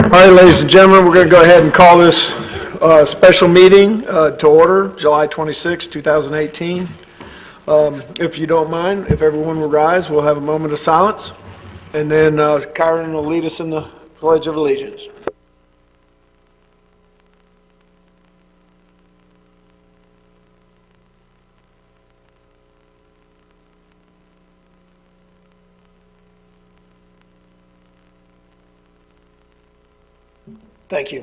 All right, ladies and gentlemen, we're going to go ahead and call this special meeting to order, July 26, 2018. If you don't mind, if everyone will rise, we'll have a moment of silence, and then Kyron will lead us in the Pledge of Allegiance. Thank you.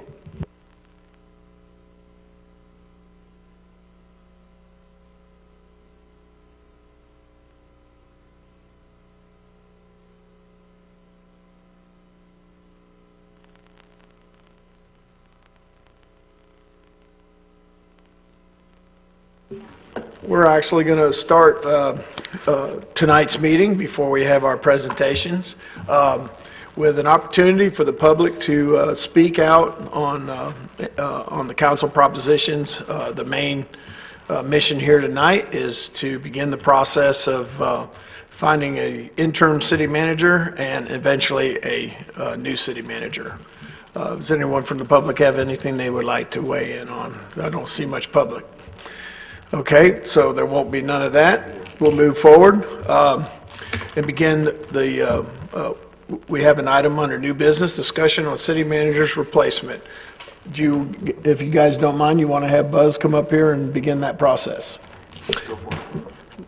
We're actually going to start tonight's meeting before we have our presentations with an opportunity for the public to speak out on the council propositions. The main mission here tonight is to begin the process of finding an interim city manager and eventually a new city manager. Does anyone from the public have anything they would like to weigh in on? I don't see much public. Okay, so there won't be none of that. We'll move forward and begin we have an item under new business, discussion on city manager's replacement. If you guys don't mind, you want to have Buzz come up here and begin that process.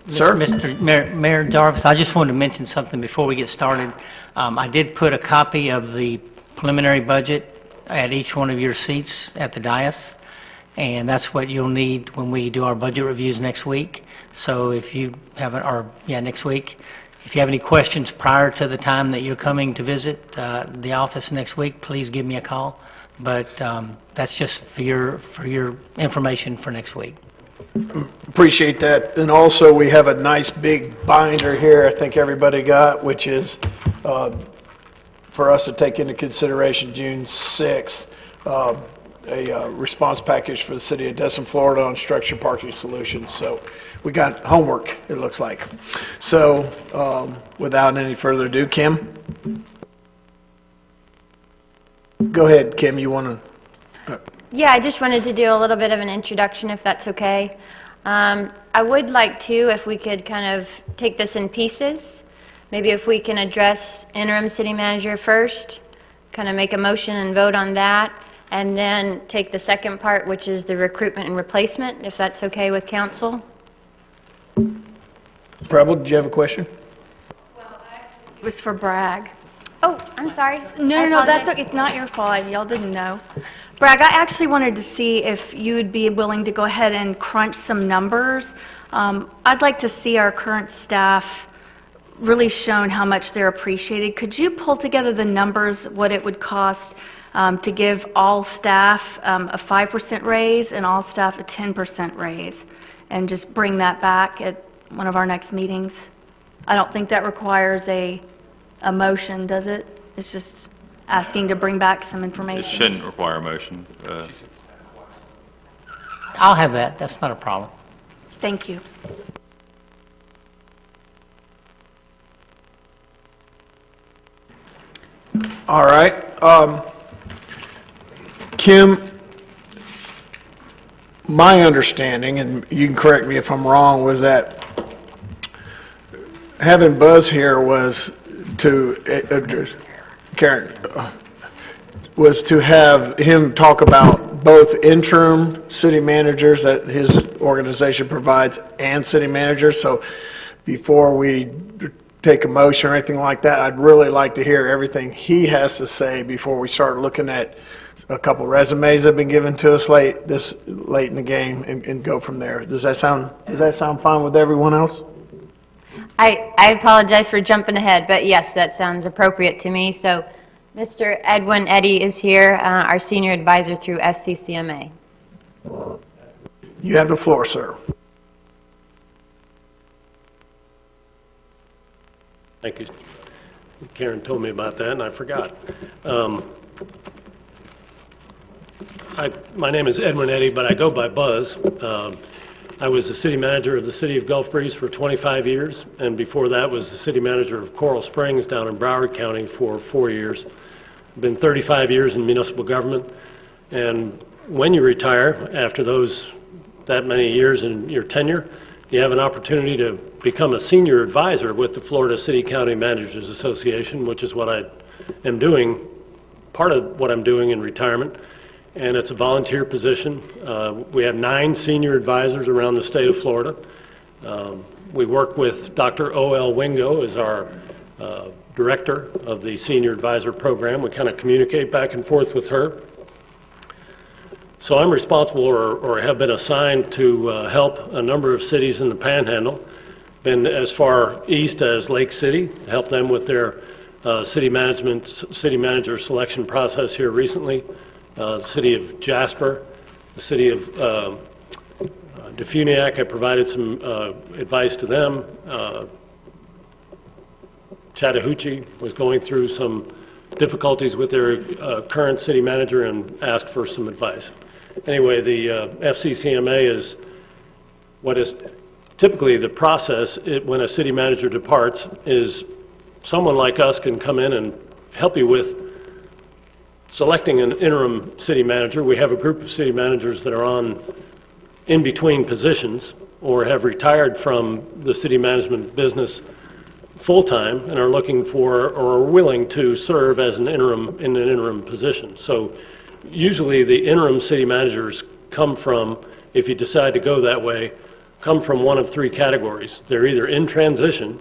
Sir? Mr. Mayor Jarvis, I just wanted to mention something before we get started. I did put a copy of the preliminary budget at each one of your seats at the dais, and that's what you'll need when we do our budget reviews next week. So if you haven't, next week, if you have any questions prior to the time that you're coming to visit the office next week, please give me a call. But that's just for your information for next week. Appreciate that. And also we have a nice big binder here I think everybody got, which is for us to take into consideration June 6th, a response package for the city of Destin, Florida on structured parking solutions. So we got homework, it looks like. So without any further ado, Kim? Go ahead, Kim, you want to? Yeah, I just wanted to do a little bit of an introduction, if that's okay. I would like to, if we could kind of take this in pieces, maybe if we can address interim city manager first, kind of make a motion and vote on that, and then take the second part, which is the recruitment and replacement, if that's okay with council. Preble, did you have a question? Well, it was for Bragg. Oh, I'm sorry. No, that's okay. It's not your fault. Y'all didn't know. Bragg, I actually wanted to see if you would be willing to go ahead and crunch some numbers. I'd like to see our current staff really shown how much they're appreciated. Could you pull together the numbers, what it would cost to give all staff a 5% raise and all staff a 10% raise, and just bring that back at one of our next meetings? I don't think that requires a motion, does it? It's just asking to bring back some information. It shouldn't require a motion. I'll have that. That's not a problem. Thank you. All right. Kim, my understanding, and you can correct me if I'm wrong, was that having Buzz here was to Karen was to have him talk about both interim city managers that his organization provides and city managers. So before we take a motion or anything like that, I'd really like to hear everything he has to say before we start looking at a couple resumes that have been given to us late in the game and go from there. Does that sound fine with everyone else? I apologize for jumping ahead, but yes, that sounds appropriate to me. So Mr. Edwin Eddy is here, our senior advisor through SCCMA. You have the floor, sir. Thank you. Karen told me about that and I forgot. My name is Edwin Eddy, but I go by Buzz. I was the city manager of the city of Gulf Breeze for 25 years, and before that was the city manager of Coral Springs down in Broward County for 4 years. been 35 years in municipal government, and when you retire after that many years in your tenure, you have an opportunity to become a senior advisor with the Florida City County Managers Association, which is what I am doing, part of what I'm doing in retirement, and it's a volunteer position. We have 9 senior advisors around the state of Florida. We work with Dr. O.L. Wingo as our director of the Senior Advisor Program. We kind of communicate back and forth with her. So I'm responsible or have been assigned to help a number of cities in the Panhandle. Been as far east as Lake City, help them with their city manager selection process here recently. The city of Jasper, the city of Defuniak, I provided some advice to them. Chattahoochee was going through some difficulties with their current city manager and asked for some advice. Anyway, the FCCMA is what is typically the process when a city manager departs is someone like us can come in and help you with selecting an interim city manager. We have a group of city managers that are on in between positions or have retired from the city management business full-time and are looking for or are willing to serve as an interim position. So usually the interim city managers come from, if you decide to go that way, come from one of 3 categories. They're either in transition,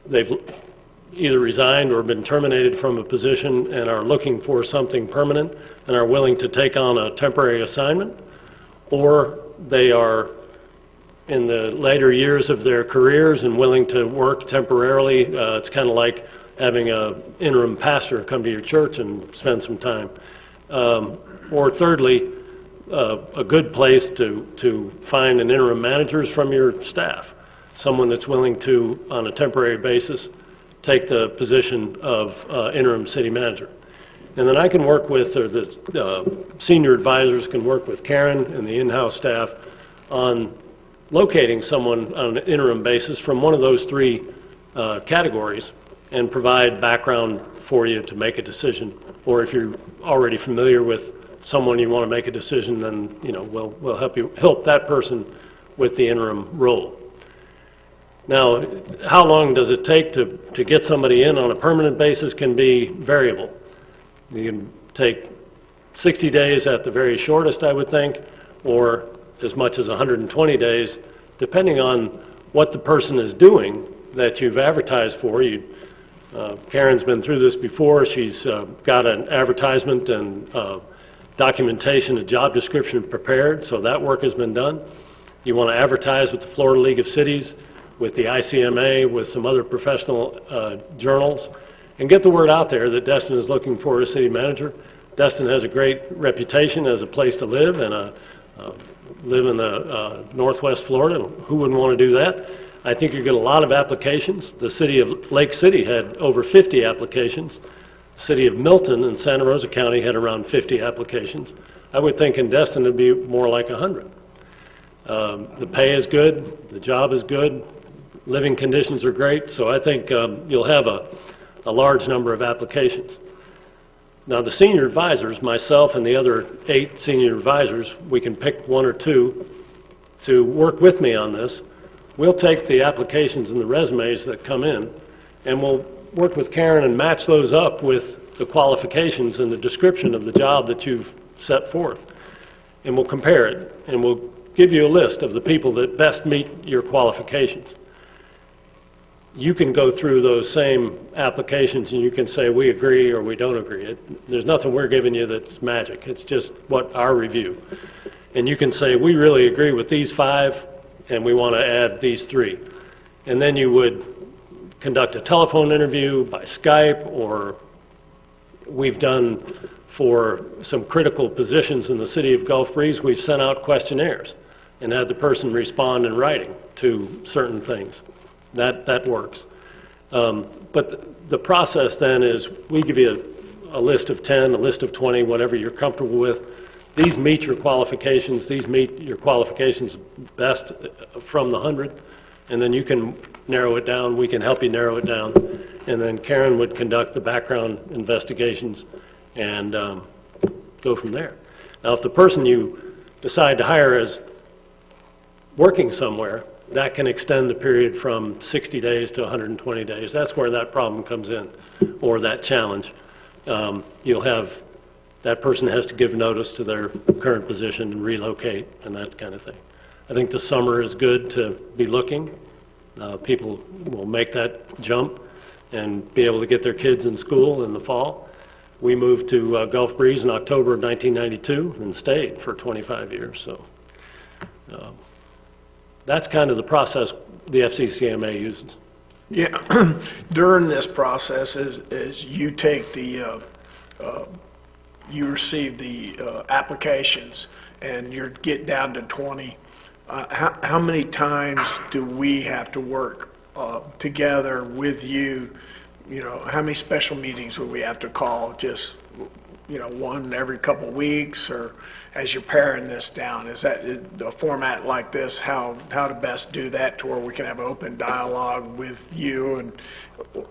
they've either resigned or been terminated from a position and are looking for something permanent and are willing to take on a temporary assignment, or they are in the later years of their careers and willing to work temporarily. It's kind of like having an interim pastor come to your church and spend some time. Or thirdly, a good place to find an interim manager is from your staff, someone that's willing to, on a temporary basis, take the position of interim city manager. And then I can work with, or the senior advisors can work with Karen and the in-house staff on locating someone on an interim basis from one of those 3 categories and provide background for you to make a decision. Or if you're already familiar with someone you want to make a decision, then we'll help that person with the interim role. Now, how long does it take to get somebody in on a permanent basis can be variable. You can take 60 days at the very shortest, I would think, or as much as 120 days, depending on what the person is doing that you've advertised for. Karen's been through this before. She's got an advertisement and documentation, a job description prepared, so that work has been done. You want to advertise with the Florida League of Cities, with the ICMA, with some other professional journals, and get the word out there that Destin is looking for a city manager. Destin has a great reputation as a place to live and live in the Northwest Florida. Who wouldn't want to do that? I think you get a lot of applications. The city of Lake City had over 50 applications. The city of Milton in Santa Rosa County had around 50 applications. I would think in Destin it'd be more like 100. The pay is good, the job is good, living conditions are great, so I think you'll have a large number of applications. Now the senior advisors, myself and the other 8 senior advisors, we can pick 1 or 2 to work with me on this. We'll take the applications and the resumes that come in and we'll work with Karen and match those up with the qualifications and the description of the job that you've set forth. And we'll compare it and we'll give you a list of the people that best meet your qualifications. You can go through those same applications and you can say we agree or we don't agree. There's nothing we're giving you that's magic. It's just what our review. And you can say we really agree with these 5 and we want to add these 3. And then you would conduct a telephone interview by Skype, or we've done for some critical positions in the city of Gulf Breeze, we've sent out questionnaires and had the person respond in writing to certain things. That works. But the process then is we give you a list of 10, a list of 20, whatever you're comfortable with. These meet your qualifications. These meet your qualifications best from the 100. And then you can narrow it down, we can help you narrow it down. And then Karen would conduct the background investigations and go from there. Now, if the person you decide to hire is working somewhere, that can extend the period from 60 days to 120 days. That's where that problem comes in, or that challenge. You'll have, that person has to give notice to their current position and relocate and that kind of thing. I think the summer is good to be looking. People will make that jump and be able to get their kids in school in the fall. We moved to Gulf Breeze in October of 1992 and stayed for 25 years. So that's kind of the process the FCCMA uses. Yeah, during this process, as you take the, you receive the applications and you get down to 20, how many times do we have to work together with you? You know, how many special meetings would we have to call? Just, you know, one every couple of weeks, or as you're paring this down? Is that a format like this, how to best do that to where we can have open dialogue with you and,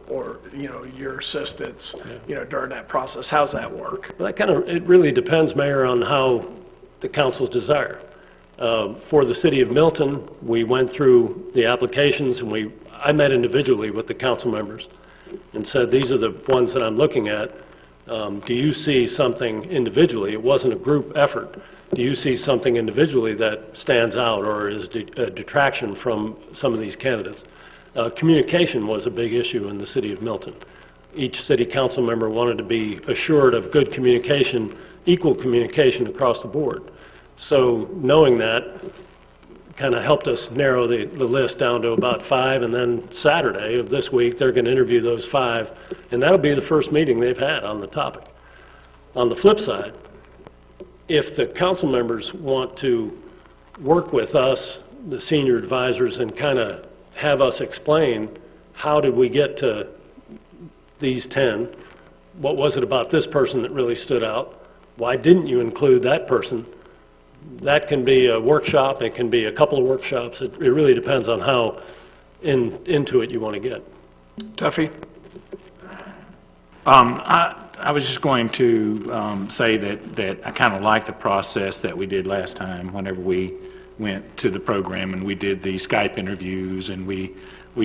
or, you know, your assistants, you know, during that process? How's that work? Well, that kind of, it really depends, Mayor, on how the council's desire. For the city of Milton, we went through the applications and I met individually with the council members and said, these are the ones that I'm looking at. Do you see something individually? It wasn't a group effort. Do you see something individually that stands out or is a detraction from some of these candidates? Communication was a big issue in the city of Milton. Each city council member wanted to be assured of good communication, equal communication across the board. So knowing that kind of helped us narrow the list down to about 5, and then Saturday of this week, they're going to interview those 5, and that'll be the first meeting they've had on the topic. On the flip side, if the council members want to work with us, the senior advisors, and kind of have us explain how did we get to these 10, what was it about this person that really stood out, why didn't you include that person? That can be a workshop, it can be a couple of workshops. It really depends on how into it you want to get. Tuffy? I was just going to say that I kind of like the process that we did last time whenever we went to the program and we did the Skype interviews, and we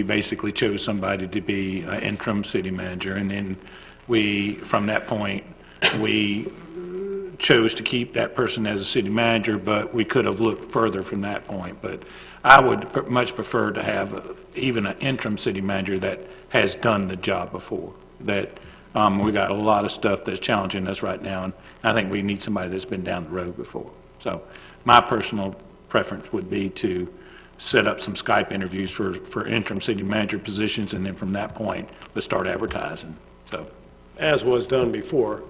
basically chose somebody to be an interim city manager, and then from that point, we chose to keep that person as a city manager, but we could have looked further from that point. But I would much prefer to have even an interim city manager that has done the job before. That we got a lot of stuff that's challenging us right now, and I think we need somebody that's been down the road before. So my personal preference would be to set up some Skype interviews for interim city manager positions, and then from that point, let's start advertising. So, as was done before,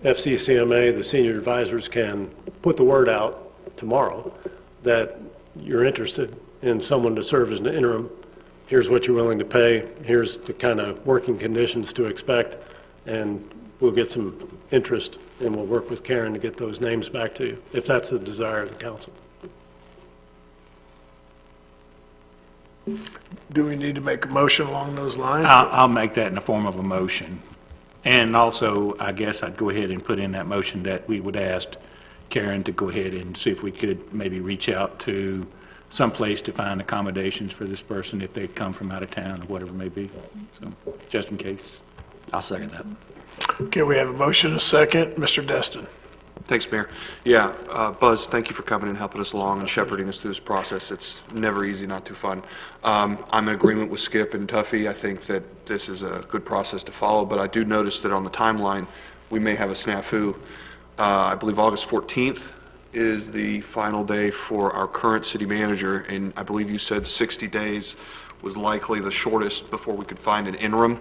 FCCMA, the senior advisors can put the word out tomorrow that you're interested in someone to serve as an interim. Here's what you're willing to pay. Here's the kind of working conditions to expect, and we'll get some interest, and we'll work with Karen to get those names back to you, if that's the desire of the council. Do we need to make a motion along those lines? I'll make that in the form of a motion. And also, I guess I'd go ahead and put in that motion that we would ask Karen to go ahead and see if we could maybe reach out to some place to find accommodations for this person if they come from out of town or whatever it may be. So, just in case. I'll second that. Okay, we have a motion, and a second. Mr. Destin. Thanks, Mayor. Yeah, Buzz, thank you for coming and helping us along and shepherding us through this process. It's never easy, not too fun. I'm in agreement with Skip and Tuffy. I think that this is a good process to follow, but I do notice that on the timeline, we may have a snafu. I believe August 14th is the final day for our current city manager, and I believe you said 60 days was likely the shortest before we could find an interim.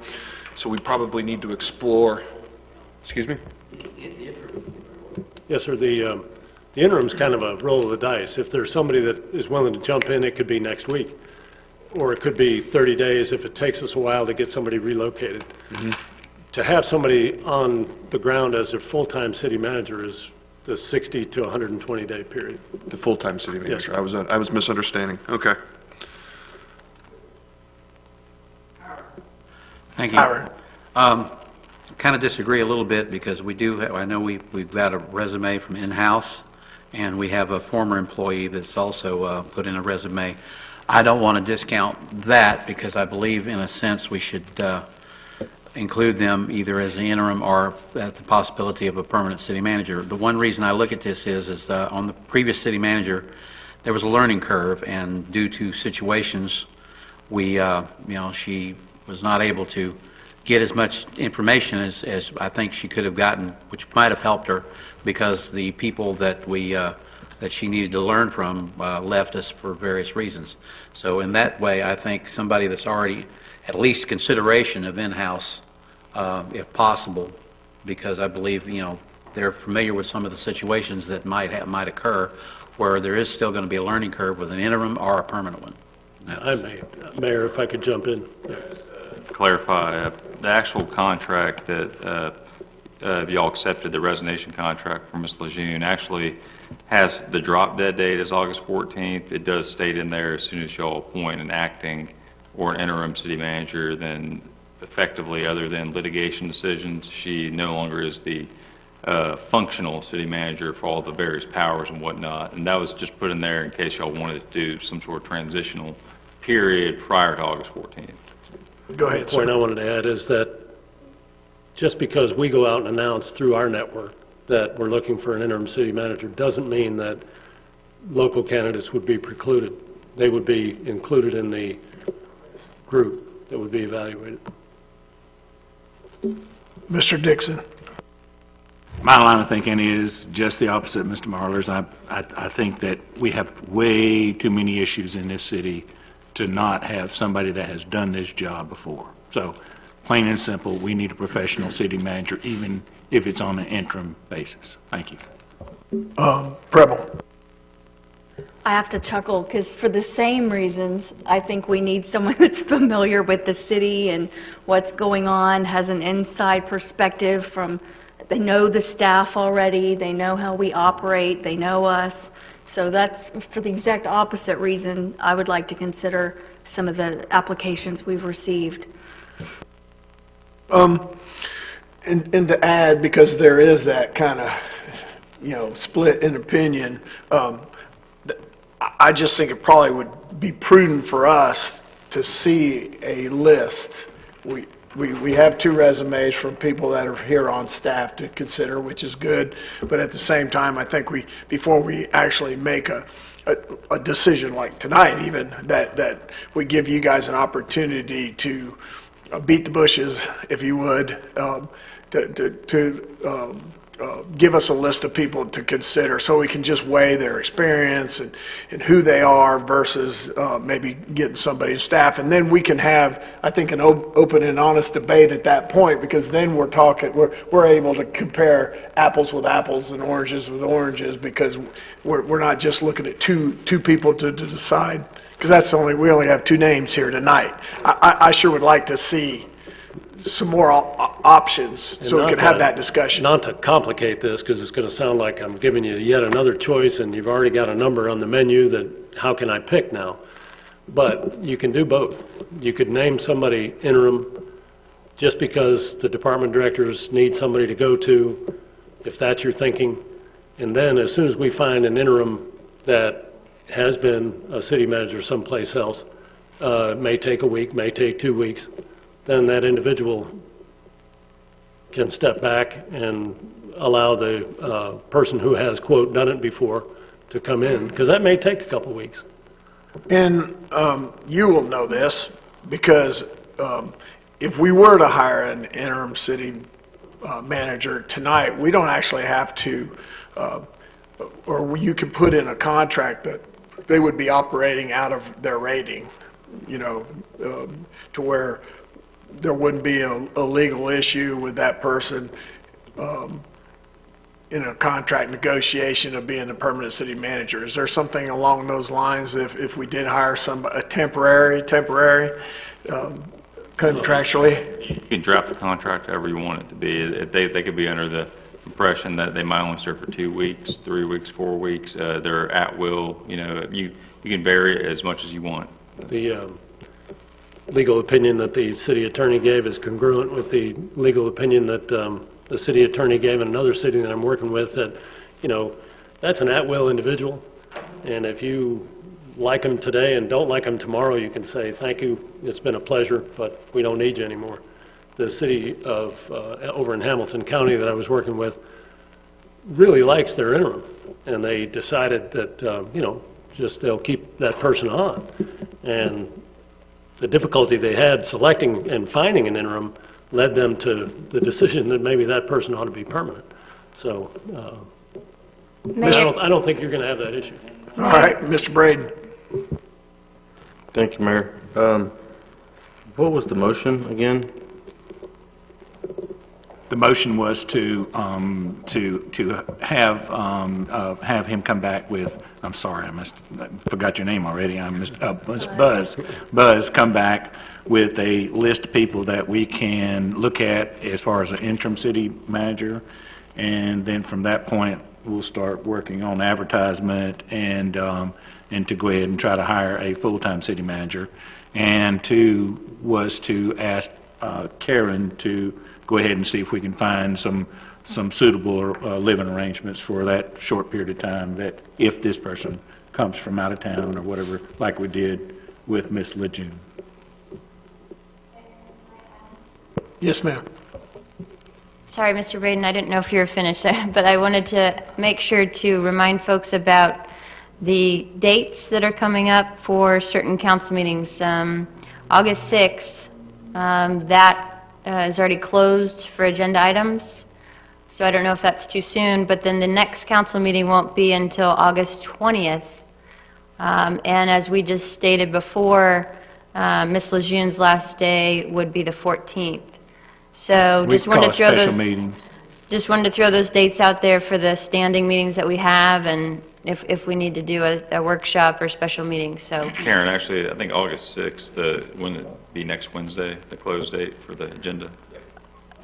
So we probably need to explore, excuse me? Yes, sir. The interim's kind of a roll of the dice. If there's somebody that is willing to jump in, it could be next week, or it could be 30 days if it takes us a while to get somebody relocated. Mm-hmm. To have somebody on the ground as a full-time city manager is the 60 to 120 day period. The full-time city manager. Yes, I was misunderstanding. Okay. Thank you. Ira. Kind of disagree a little bit because we do, I know we've got a resume from in-house, and we have a former employee that's also put in a resume. I don't want to discount that because I believe, in a sense, we should include them either as an interim or at the possibility of a permanent city manager. The one reason I look at this is on the previous city manager, there was a learning curve, and due to situations, she was not able to get as much information as I think she could have gotten, which might have helped her because the people that that she needed to learn from left us for various reasons. So in that way, I think somebody that's already at least consideration of in-house, if possible, because I believe, they're familiar with some of the situations that might occur where there is still going to be a learning curve with an interim or a permanent one. Mayor, if I could jump in. Clarify, the actual contract that y'all accepted, the resignation contract for Ms. Lejeune, actually has the drop dead date as August 14th. It does state in there as soon as y'all appoint an acting or an interim city manager, then effectively, other than litigation decisions, she no longer is the functional city manager for all the various powers and whatnot. And that was just put in there in case y'all wanted to do some sort of transitional period prior to August 14th. Go ahead, The point sir. I wanted to add is that just because we go out and announce through our network that we're looking for an interim city manager doesn't mean that local candidates would be precluded. They would be included in the group that would be evaluated. Mr. Dixon. My line of thinking is just the opposite, Mr. Marler's. I think that we have way too many issues in this city to not have somebody that has done this job before. So, plain and simple, we need a professional city manager, even if it's on an interim basis. Thank you. Preble. I have to chuckle because for the same reasons, I think we need someone that's familiar with the city and what's going on, has an inside perspective from, they know the staff already, they know how we operate, they know us. So that's for the exact opposite reason I would like to consider some of the applications we've received. And to add, because there is that kind of, split in opinion, I just think it probably would be prudent for us to see a list. We have 2 resumes from people that are here on staff to consider, which is good. But at the same time, I think before we actually make a decision like tonight even, that we give you guys an opportunity to beat the bushes, if you would, to give us a list of people to consider so we can just weigh their experience and who they are versus maybe getting somebody in staff. And then we can have, I think, an open and honest debate at that point, because then we're able to compare apples with apples and oranges with oranges, because we're not just looking at two people to decide, because we only have 2 names here tonight. I sure would like to see some more options so we can have that discussion. Not to complicate this, because it's going to sound like I'm giving you yet another choice and you've already got a number on the menu that how can I pick now? But you can do both. You could name somebody interim just because the department directors need somebody to go to, if that's your thinking. And then as soon as we find an interim that has been a city manager someplace else, may take a week, may take 2 weeks, then that individual can step back and allow the person who has, quote, done it before to come in, because that may take a couple weeks. And you will know this, because if we were to hire an interim city manager tonight, we don't actually have to, or you could put in a contract that they would be operating out of their rating, to where there wouldn't be a legal issue with that person in a contract negotiation of being the permanent city manager. Is there something along those lines if we did hire a temporary contractually? You can draft the contract however you want it to be. They could be under the impression that they might only serve for 2 weeks, 3 weeks, 4 weeks. They're at will. You can vary it as much as you want. legal opinion that the city attorney gave is congruent with the legal opinion that the city attorney gave in another city that I'm working with, that, you know, that's an at-will individual, and if you like them today and don't like them tomorrow, you can say, thank you, it's been a pleasure, but we don't need you anymore. The city of, over in Hamilton County that I was working with really likes their interim, and they decided that, you know, just they'll keep that person on. And the difficulty they had selecting and finding an interim led them to the decision that maybe that person ought to be permanent. So I don't think you're going to have that issue. All right, Mr. Braden. Thank you, Mayor. What was the motion again? The motion was to have him come back with, I'm sorry, I forgot your name already, Buzz come back with a list of people that we can look at as far as an interim city manager, and then from that point, we'll start working on advertisement and to go ahead and try to hire a full-time city manager. And two was to ask Karen to go ahead and see if we can find some suitable living arrangements for that short period of time, that if this person comes from out of town or whatever, like we did with Miss Lejeune. Yes, ma'am. Sorry, Mr. Braden, I didn't know if you were finished, but I wanted to make sure to remind folks about the dates that are coming up for certain council meetings. August 6th, that is already closed for agenda items, so I don't know if that's too soon, but then the next council meeting won't be until August 20th. And as we just stated before, Ms. Lejeune's last day would be the 14th. So We just wanted call to a throw special those, meeting. just wanted to throw those dates out there for the standing meetings that we have, and if we need to do a workshop or special meeting, so. Karen, actually, I think August 6th, when it be next Wednesday, the close date for the agenda.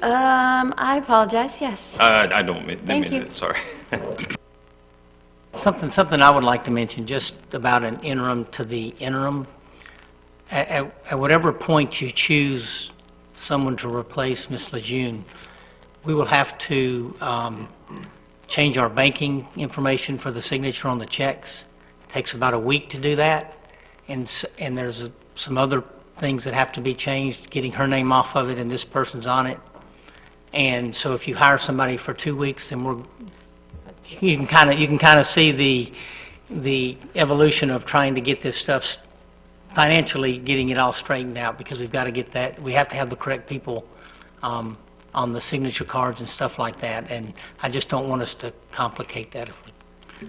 I apologize, yes. I don't mean, Thank didn't mean you. it, sorry. Something I would like to mention, just about an interim to the interim. At whatever point you choose someone to replace Ms. Lejeune, we will have to change our banking information for the signature on the checks. It takes about a week to do that, and there's some other things that have to be changed, getting her name off of it and this person's on it. And so if you hire somebody for 2 weeks, then you can kind of see the evolution of trying to get this stuff financially, getting it all straightened out, because we've got to get that, we have to have the correct people on the signature cards and stuff like that, and I just don't want us to complicate that.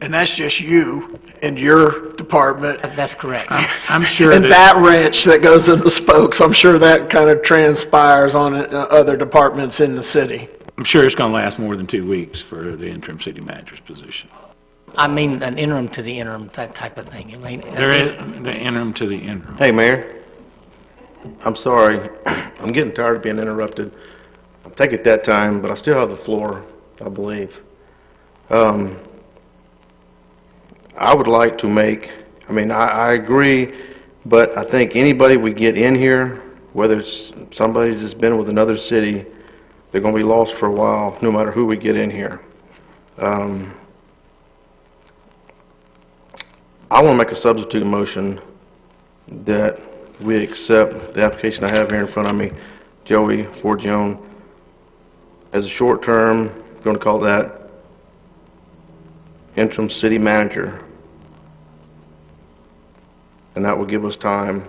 And that's just you and your department. That's correct. I'm sure And that wrench that goes in the spokes, I'm sure that kind of transpires on other departments in the city. I'm sure it's going to last more than 2 weeks for the interim city manager's position. I mean, an interim to the interim, that type of thing. I mean, There is the interim to the interim. Hey, Mayor. I'm sorry. I'm getting tired of being interrupted. I'll take it that time, but I still have the floor, I believe. I would like to make, I agree, but I think anybody we get in here, whether it's somebody that's been with another city, they're going to be lost for a while, no matter who we get in here. I want to make a substitute motion that we accept the application I have here in front of me, Joey Forgione, as a short-term, we're going to call that interim city manager. And that will give us time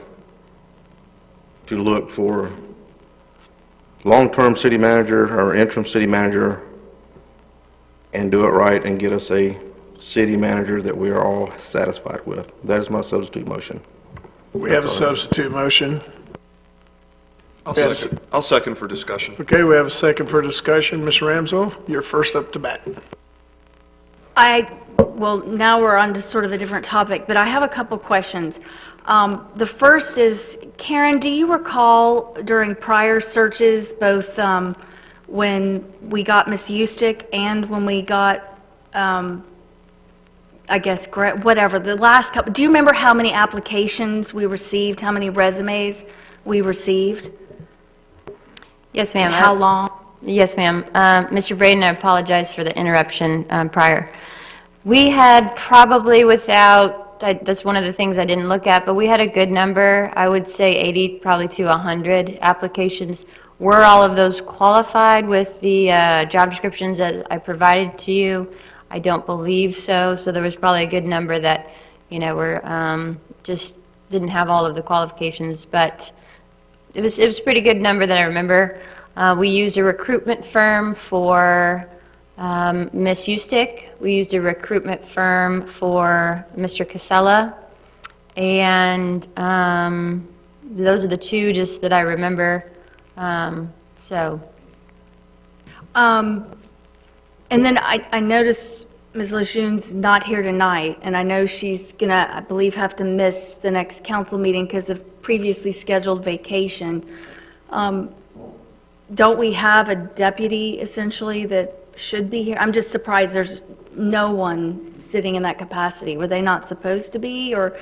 to look for long-term city manager or interim city manager and do it right and get us a city manager that we are all satisfied with. That is my substitute motion. We have a substitute motion. I'll second for discussion. Okay, we have a second for discussion. Ms. Ramsel, you're first up to bat. Well, now we're on to sort of a different topic, but I have a couple questions. The first is, Karen, do you recall during prior searches, both when we got Ms. Eustick and when we got, I guess, whatever, the last couple, do you remember how many applications we received, how many resumes we received? Yes, ma'am. And how long? Yes, ma'am. Mr. Braden, I apologize for the interruption prior. We had probably that's one of the things I didn't look at, but we had a good number. I would say 80, probably to 100 applications. Were all of those qualified with the job descriptions that I provided to you? I don't believe so. So there was probably a good number that, were just didn't have all of the qualifications, but it was a pretty good number that I remember. We used a recruitment firm for Ms. Eustick. We used a recruitment firm for Mr. Casella. And those are the two just that I remember. And then I noticed Ms. Lejeune's not here tonight, and I know she's going to, I believe, have to miss the next council meeting because of previously scheduled vacation. Don't we have a deputy, essentially, that should be here? I'm just surprised there's no one sitting in that capacity. Were they not supposed to be? Or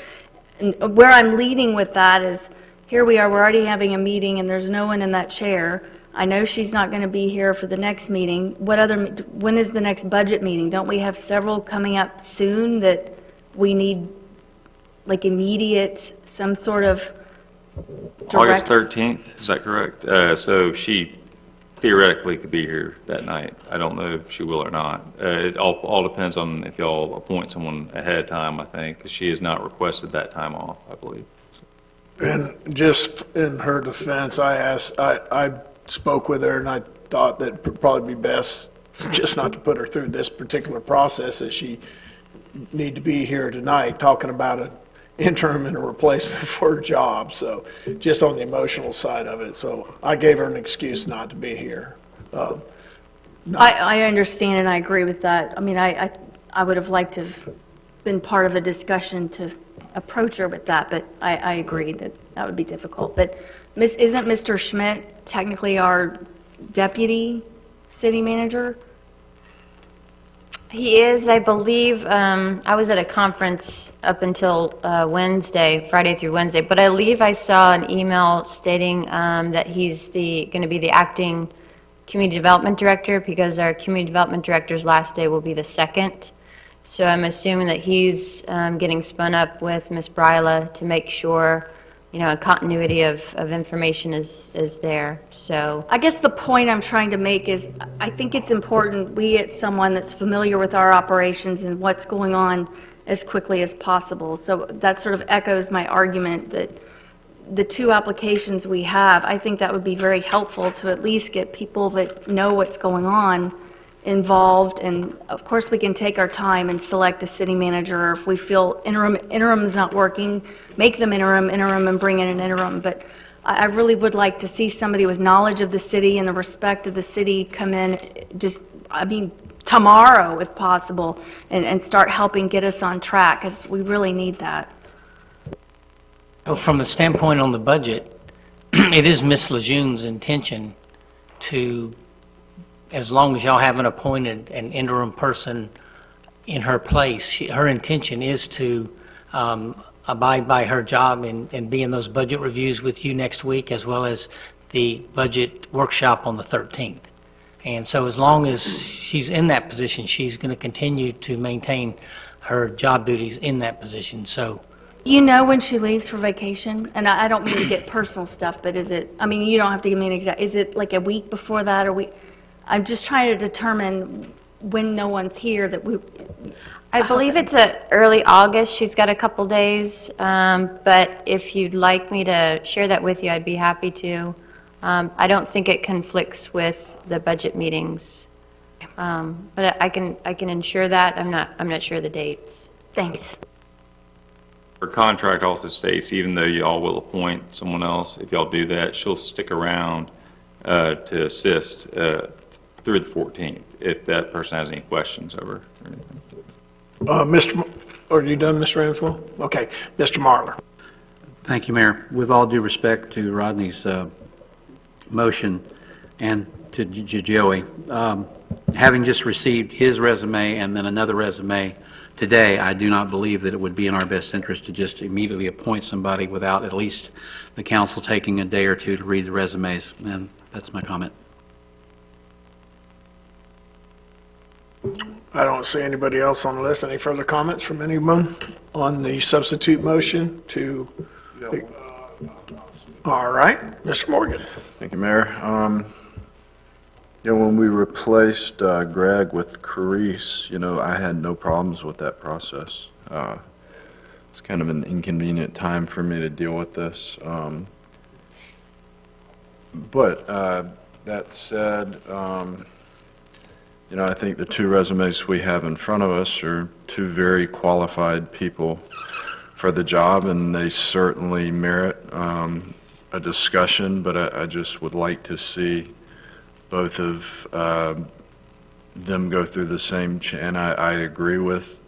where I'm leading with that is, here we are, we're already having a meeting, and there's no one in that chair. I know she's not going to be here for the next meeting. When is the next budget meeting? Don't we have several coming up soon that we need, like, immediate, some sort of August direct? 13th, is that correct? So she theoretically could be here that night. I don't know if she will or not. It all depends on if y'all appoint someone ahead of time, I think, because she has not requested that time off, I believe. And just in her defense, I spoke with her, and I thought that it would probably be best just not to put her through this particular process, that she need to be here tonight talking about an interim and a replacement for her job, so just on the emotional side of it. So I gave her an excuse not to be here. I understand and I agree with that. I mean, I would have liked to have been part of a discussion to approach her with that, but I agree that that would be difficult. But isn't Mr. Schmidt technically our deputy city manager? He is, I believe. I was at a conference up until Wednesday, Friday through Wednesday, but I believe I saw an email stating that he's going to be the acting community development director, because our community development director's last day will be the 2nd. So I'm assuming that he's getting spun up with Ms. Bryla to make sure, a continuity of information is there. So I guess the point I'm trying to make is I think it's important we get someone that's familiar with our operations and what's going on as quickly as possible. So that sort of echoes my argument that the 2 applications we have, I think that would be very helpful to at least get people that know what's going on involved. And of course we can take our time and select a city manager, or if we feel interim is not working, make them interim and bring in an interim. But I really would like to see somebody with knowledge of the city and the respect of the city come in tomorrow if possible, and start helping get us on track, because we really need that. Well, from the standpoint on the budget, it is Ms. Lejeune's intention to, as long as y'all haven't appointed an interim person in her place, her intention is to abide by her job and be in those budget reviews with you next week, as well as the budget workshop on the 13th. And so as long as she's in that position, she's going to continue to maintain her job duties in that position. So, You know when she leaves for vacation? And I don't mean to get personal stuff, but is it, I mean, you don't have to give me an exact, is it like a week before that, or I'm just trying to determine when no one's here that we... I believe it's early August. She's got a couple days, but if you'd like me to share that with you, I'd be happy to. I don't think it conflicts with the budget meetings, but I can ensure that. I'm not sure the dates. Thanks. Her contract also states, even though y'all will appoint someone else, if y'all do that, she'll stick around to assist through the 14th, if that person has any questions over or anything. Are you done, Mr. Ramswell? Okay, Mr. Marler. Thank you, Mayor. With all due respect to Rodney's motion and to Joey, having just received his resume and then another resume today, I do not believe that it would be in our best interest to just immediately appoint somebody without at least the council taking a day or two to read the resumes, and that's my comment. I don't see anybody else on the list. Any further comments from anyone on the substitute motion to? All right, Mr. Morgan. Thank you, Mayor. When we replaced Greg with Carice, I had no problems with that process. It's kind of an inconvenient time for me to deal with this. But that said, I think the two resumes we have in front of us are two very qualified people for the job, and they certainly merit a discussion, but I just would like to see both of them go through the same, and I agree with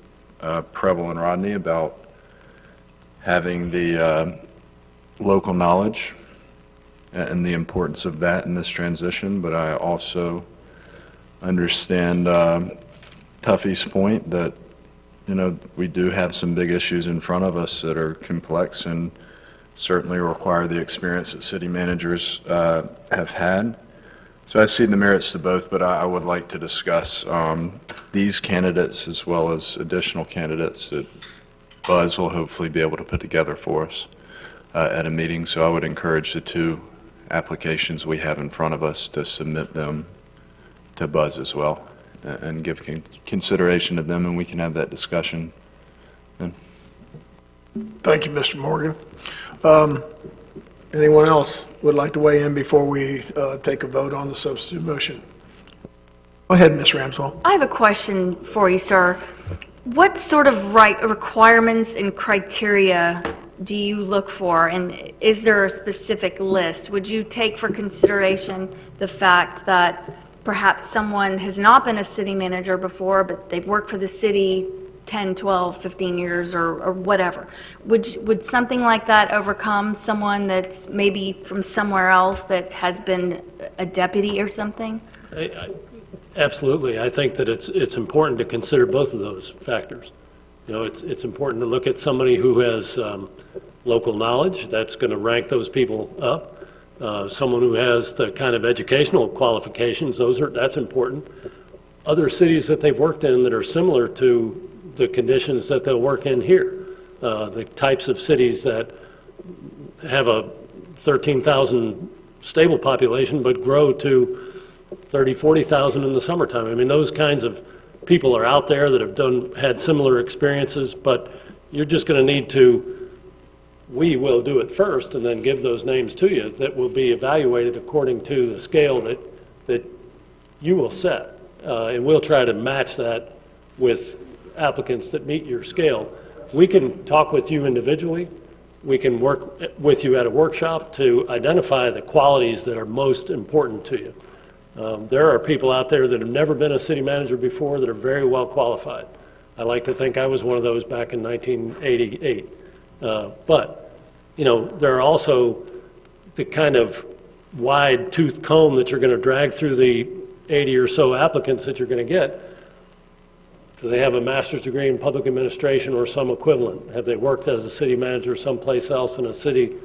Preble and Rodney about having the local knowledge and the importance of that in this transition, but I also understand Tuffy's point that, we do have some big issues in front of us that are complex and certainly require the experience that city managers have had. So I see the merits to both, but I would like to discuss these candidates as well as additional candidates that Buzz will hopefully be able to put together for us at a meeting. So I would encourage the two applications we have in front of us to submit them to Buzz as well and give consideration of them, and we can have that discussion then. Thank you, Mr. Morgan. Anyone else would like to weigh in before we take a vote on the substitute motion? Go ahead, Ms. Ramswell. I have a question for you, sir. What sort of requirements and criteria do you look for, and is there a specific list? Would you take for consideration the fact that perhaps someone has not been a city manager before, but they've worked for the city 10, 12, 15 years or whatever? Would something like that overcome someone that's maybe from somewhere else that has been a deputy or something? Absolutely. I think that it's important to consider both of those factors. It's important to look at somebody who has local knowledge. That's going to rank those people up. Someone who has the kind of educational qualifications, that's important. Other cities that they've worked in that are similar to the conditions that they'll work in here. The types of cities that have a 13,000 stable population but grow to 30, 40,000 in the summertime. I mean, those kinds of people are out there that have had similar experiences, but you're just going to need to, we will do it first and then give those names to you that will be evaluated according to the scale that you will set. And we'll try to match that with applicants that meet your scale. We can talk with you individually. We can work with you at a workshop to identify the qualities that are most important to you. There are people out there that have never been a city manager before that are very well qualified. I like to think I was one of those back in 1988. But there are also the kind of wide tooth comb that you're going to drag through the 80 or so applicants that you're going to get. Do they have a master's degree in public administration or some equivalent? Have they worked as a city manager someplace else in a city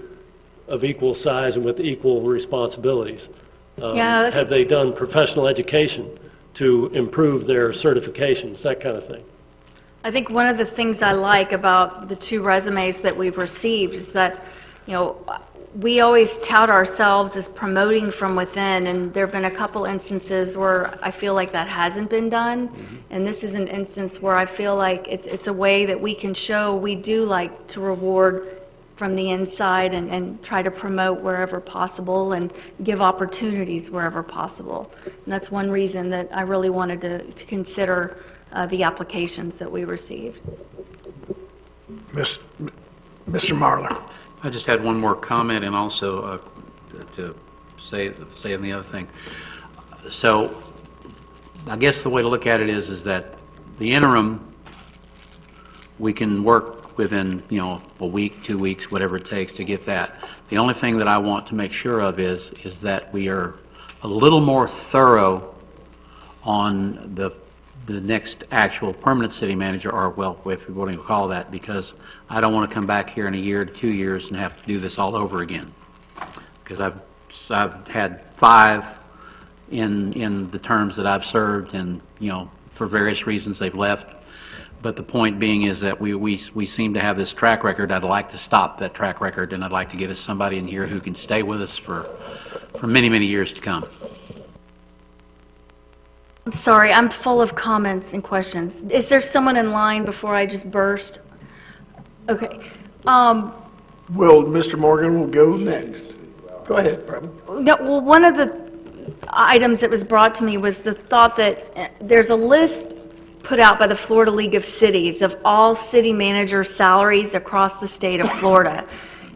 of equal size and with equal responsibilities? Have they done professional education to improve their certifications, that kind of thing? I think one of the things I like about the two resumes that we've received is that, we always tout ourselves as promoting from within, and there have been a couple instances where I feel like that hasn't been done. Mm-hmm. And this is an instance where I feel like it's a way that we can show we do like to reward from the inside and try to promote wherever possible and give opportunities wherever possible. And that's one reason that I really wanted to consider the applications that we received. Mr. Marler. I just had one more comment and also to say on the other thing. So I guess the way to look at it is that the interim, we can work within, a week, 2 weeks, whatever it takes to get that. The only thing that I want to make sure of is that we are a little more thorough on the the next actual permanent city manager, or, well, if we want to call that, because I don't want to come back here in a year to 2 years and have to do this all over again. Because I've had 5 in the terms that I've served, and, you know, for various reasons they've left. But the point being is that we seem to have this track record. I'd like to stop that track record, and I'd like to get us somebody in here who can stay with us for many, many years to come. I'm sorry, I'm full of comments and questions. Is there someone in line before I just burst? Okay. Well, Mr. Morgan will go next. Go ahead, Brevin. No, well, one of the items that was brought to me was the thought that there's a list put out by the Florida League of Cities of all city manager salaries across the state of Florida.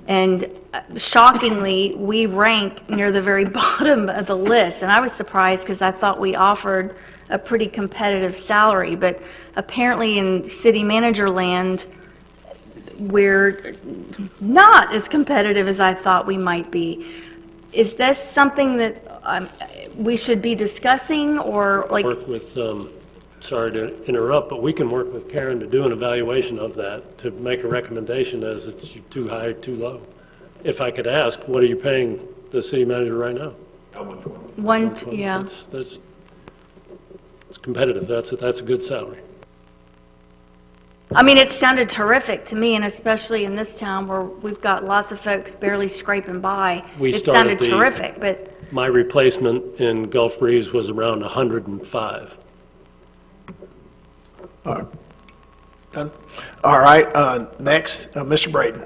And shockingly, we rank near the very bottom of the list. And I was surprised because I thought we offered a pretty competitive salary. But apparently in city manager land, we're not as competitive as I thought we might be. Is this something that we should be discussing, or like? Work with, sorry to interrupt, but we can work with Karen to do an evaluation of that, to make a recommendation as it's too high, too low. If I could ask, what are you paying the city manager right now? Yeah. That's it's competitive. That's a good salary. I mean, it sounded terrific to me, and especially in this town where we've got lots of folks barely scraping by. It sounded terrific, but. My replacement in Gulf Breeze was around 105. All right. Done? All right, next, Mr. Braden.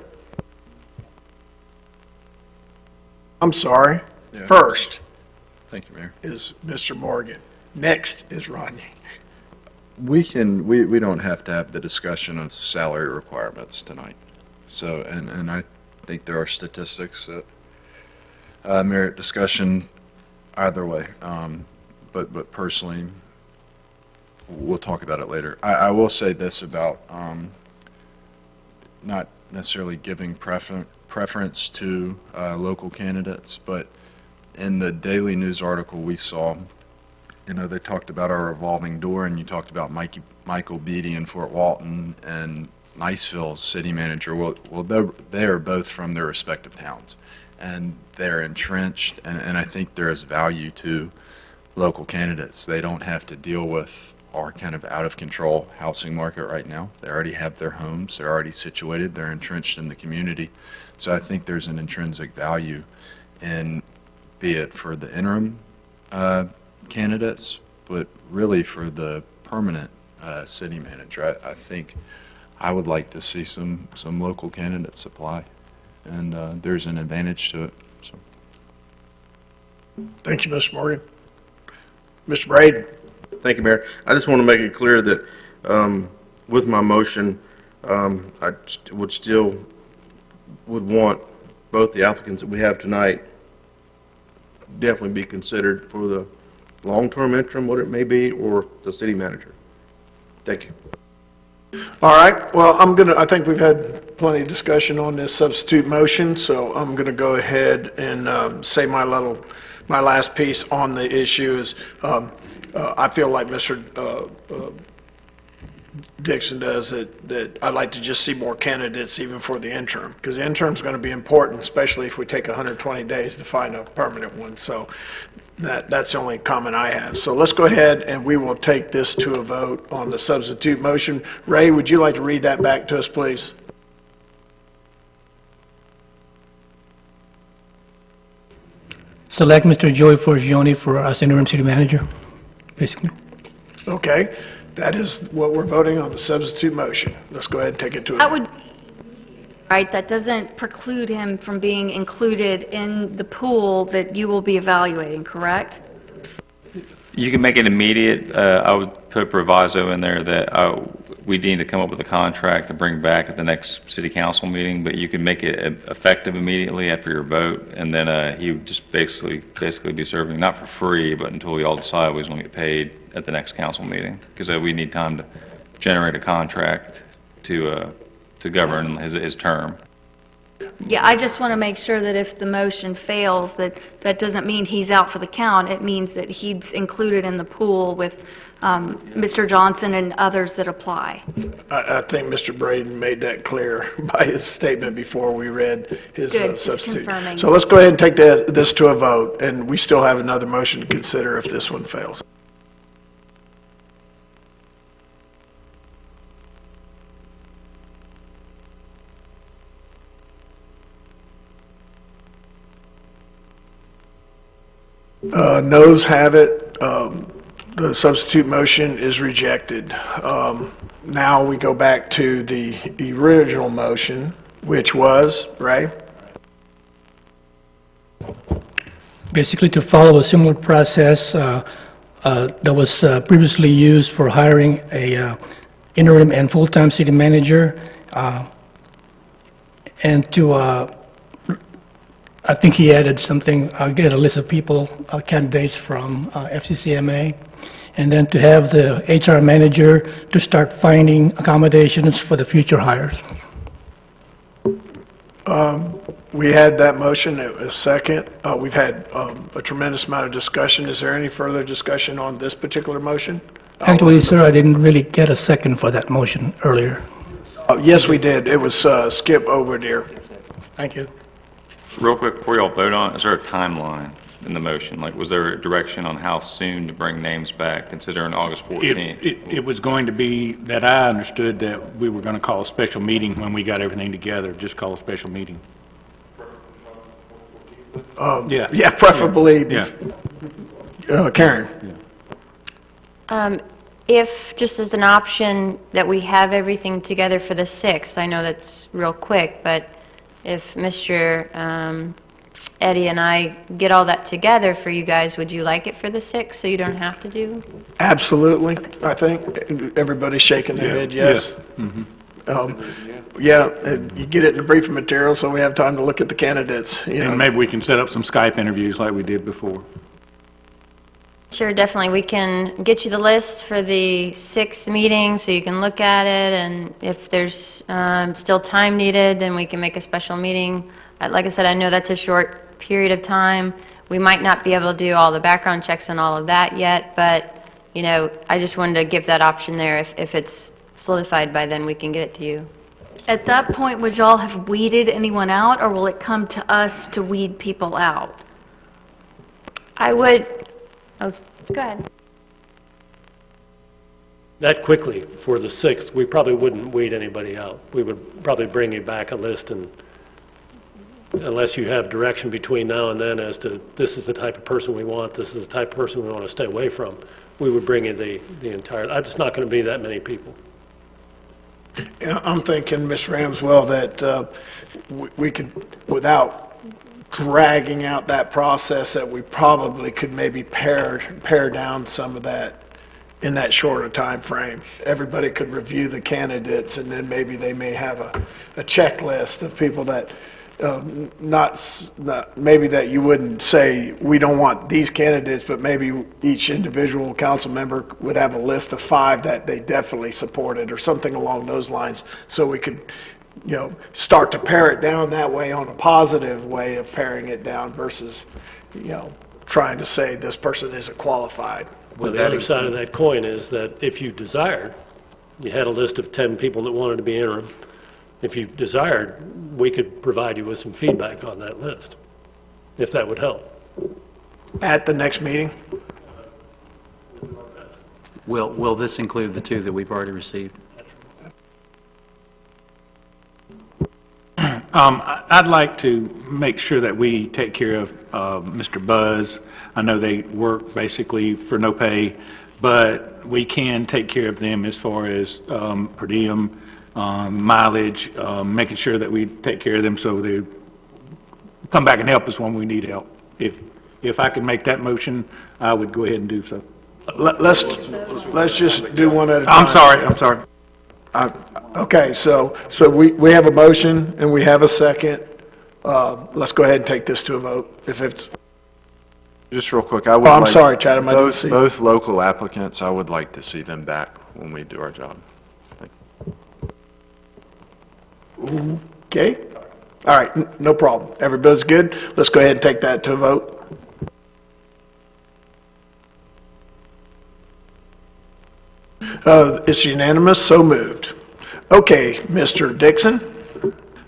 I'm sorry. Yeah. First Thank you, Mayor. is Mr. Morgan. Next is Rodney. We don't have to have the discussion of salary requirements tonight. So, and I think there are statistics that merit discussion either way. But personally, we'll talk about it later. I will say this about not necessarily giving preference to local candidates, but in the Daily News article we saw, you know, they talked about our revolving door, and you talked about Michael Beatty in Fort Walton and Niceville's city manager. Well, they are both from their respective towns, and they're entrenched, and I think there is value to local candidates. They don't have to deal with our kind of out-of-control housing market right now. They already have their homes. They're already situated. They're entrenched in the community. So I think there's an intrinsic value in, be it for the interim candidates, but really for the permanent city manager. I think I would like to see some local candidates apply, and there's an advantage to it. So. Thank you, Mr. Morgan. Mr. Braden. Thank you, Mayor. I just want to make it clear that with my motion, I would want both the applicants that we have tonight definitely be considered for the long-term interim, what it may be, or the city manager. Thank you. All right, well, I think we've had plenty of discussion on this substitute motion, so I'm going to go ahead and say my last piece on the issue is, I feel like Mr. Dixon does, that I'd like to just see more candidates even for the interim, because the interim is going to be important, especially if we take 120 days to find a permanent one. So that's the only comment I have. So let's go ahead and we will take this to a vote on the substitute motion. Ray, would you like to read that back to us, please? Select Mr. Joey Forgione for us interim city manager, basically. Okay, that is what we're voting on, the substitute motion. Let's go ahead and take it to a vote. Right, that doesn't preclude him from being included in the pool that you will be evaluating, correct? You can make it immediate. I would put proviso in there that we need to come up with a contract to bring back at the next city council meeting, but you can make it effective immediately after your vote, and then he would just basically be serving, not for free, but until we all decide we was going to get paid at the next council meeting, because we need time to generate a contract to govern his term. Yeah, I just want to make sure that if the motion fails, that doesn't mean he's out for the count. It means that he's included in the pool with Mr. Johnson and others that apply. I think Mr. Braden made that clear by his statement before we read his Good, just substitute. confirming. So let's go ahead and take this to a vote, and we still have another motion to consider if this one fails. Noes have it. The substitute motion is rejected. Now we go back to the original motion, which was, Ray? Basically, to follow a similar process that was previously used for hiring a interim and full-time city manager, and to, I think he added something, I'll get a list of people, candidates from FCCMA, and then to have the HR manager to start finding accommodations for the future hires. We had that motion, it was second. We've had a tremendous amount of discussion. Is there any further discussion on this particular motion? Actually, sir, I didn't really get a second for that motion earlier. Yes, we did. It was Skip Overdeer. Thank you. Real quick, before y'all vote on it, is there a timeline in the motion? Like, was there a direction on how soon to bring names back, considering August 14th? It was going to be that I understood that we were going to call a special meeting when we got everything together, just call a special meeting. Yeah. Yeah, preferably, Yeah. Karen. If, just as an option, that we have everything together for the 6th, I know that's real quick, but if Mr. Eddie and I get all that together for you guys, would you like it for the 6th, so you don't have to do? Absolutely, I think. Everybody's shaking their head, yes. Yeah, and you get it in the briefing material, so we have time to look at the candidates, you know. And maybe we can set up some Skype interviews like we did before. Sure, definitely. We can get you the list for the 6th meeting so you can look at it, and if there's still time needed, then we can make a special meeting. Like I said, I know that's a short period of time. We might not be able to do all the background checks and all of that yet, but, you know, I just wanted to give that option there. If it's solidified by then, we can get it to you. At that point, would y'all have weeded anyone out, or will it come to us to weed people out? I would, oh, go ahead. That quickly, for the 6th, we probably wouldn't weed anybody out. We would probably bring you back a list, and unless you have direction between now and then as to this is the type of person we want, this is the type of person we want to stay away from, we would bring you the entire, it's not going to be that many people. Yeah, I'm thinking, Ms. Ramswell, that we could, without dragging out that process, that we probably could maybe pare down some of that in that shorter time frame. Everybody could review the candidates, and then maybe they may have a checklist of people that, maybe that you wouldn't say, we don't want these candidates, but maybe each individual council member would have a list of 5 that they definitely supported, or something along those lines, so we could, you know, start to pare it down that way, on a positive way of paring it down versus, you know, trying to say this person isn't qualified. Well, the other side of that coin is that if you desired, you had a list of 10 people that wanted to be interim. If you desired, we could provide you with some feedback on that list, if that would help. At the next meeting? Will this include the 2 that we've already received? I'd like to make sure that we take care of Mr. Buzz. I know they work basically for no pay, but we can take care of them as far as per diem, mileage, making sure that we take care of them so they come back and help us when we need help. If I could make that motion, I would go ahead and do so. Let's just do one at a time. I'm sorry. Okay, so we have a motion and we have a second. Let's go ahead and take this to a vote. If it's, Just real quick, I would I'm like... sorry, Chatham, I didn't see. Both local applicants, I would like to see them back when we do our job. Okay, All right, no problem. Everybody's good? Let's go ahead and take that to a vote. It's unanimous, so moved. Okay, Mr. Dixon?